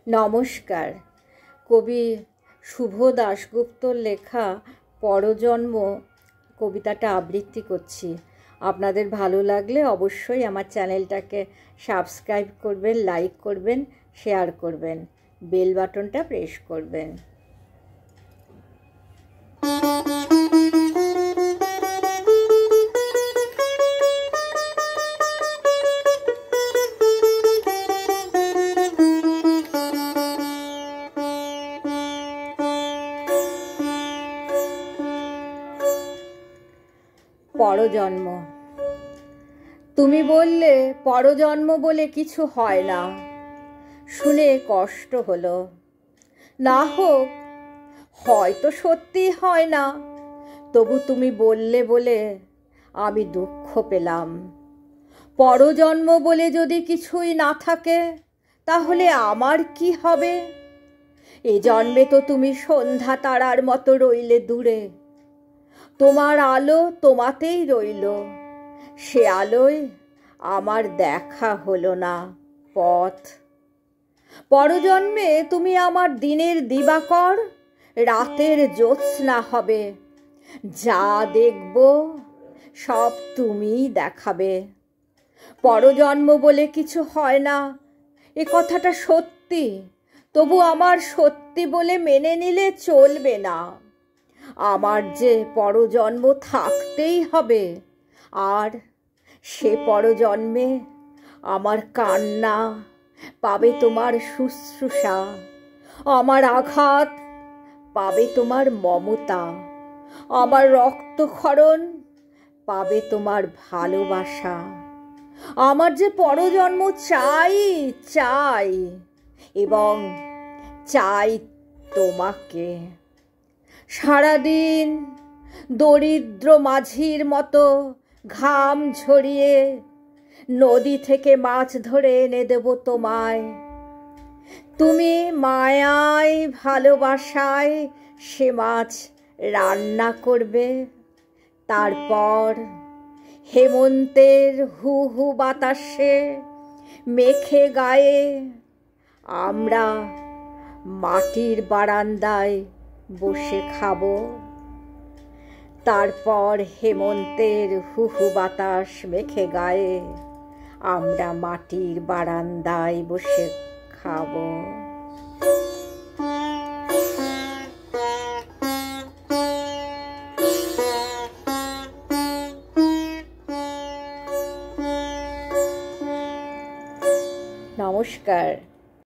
নমস্কার। কবি শুভ দাশগুপ্তর লেখা পরজন্ম কবিতাটা আবৃত্তি করছি। আপনাদের ভালো লাগলে অবশ্যই আমার চ্যানেলটাকে সাবস্ক্রাইব করবেন, লাইক করবেন, শেয়ার করবেন, বেল বাটনটা প্রেস করবেন। পরজন্ম। তুমি বললে পরজন্ম বলে কিছু হয় না, শুনে কষ্ট হলো। না হোক, হয়তো সত্যি হয় না, তবু তুমি বললে বলে আমি দুঃখ পেলাম। পরজন্ম বলে যদি কিছুই না থাকে, তাহলে আমার কি হবে? এ জন্মে তো তুমি সন্ধ্যা তারার মতো রইলে দূরে, তোমার আলো তোমাতেই রইল, সে আলোয় আমার দেখা হলো না পথ। পরজন্মে তুমি আমার দিনের দিবাকর, রাতের জ্যোৎস্না হবে, যা দেখব সব তুমিই দেখাবে। পরজন্ম বলে কিছু হয় না, এ কথাটা সত্যি, তবু আমার সত্যি বলে মেনে নিলে চলবে না। আমার যে পরজন্ম থাকতেই হবে, আর সে পরজন্মে আমার কান্না পাবে তোমার শুশ্রূষা, আমার আঘাত পাবে তোমার মমতা, আমার রক্তক্ষরণ পাবে তোমার ভালোবাসা। আমার যে পরজন্ম চাই চাই, এবং চাই তোমাকে। সারাদিন দরিদ্র মাঝির মতো ঘাম ঝরিয়ে নদী থেকে মাছ ধরে এনে দেব তোমায়। তুমি মায়ায় ভালোবাসায় সে মাছ রান্না করবে। তারপর হেমন্তের হু হু বাতাসে মেখে গায়ে আমরা মাটির বারান্দায় বসে খাবো। তারপর হেমন্তের হু হু বাতাস মেখে গায়ে আমরা মাটির বারান্দায় বসে খাবো। নমস্কার।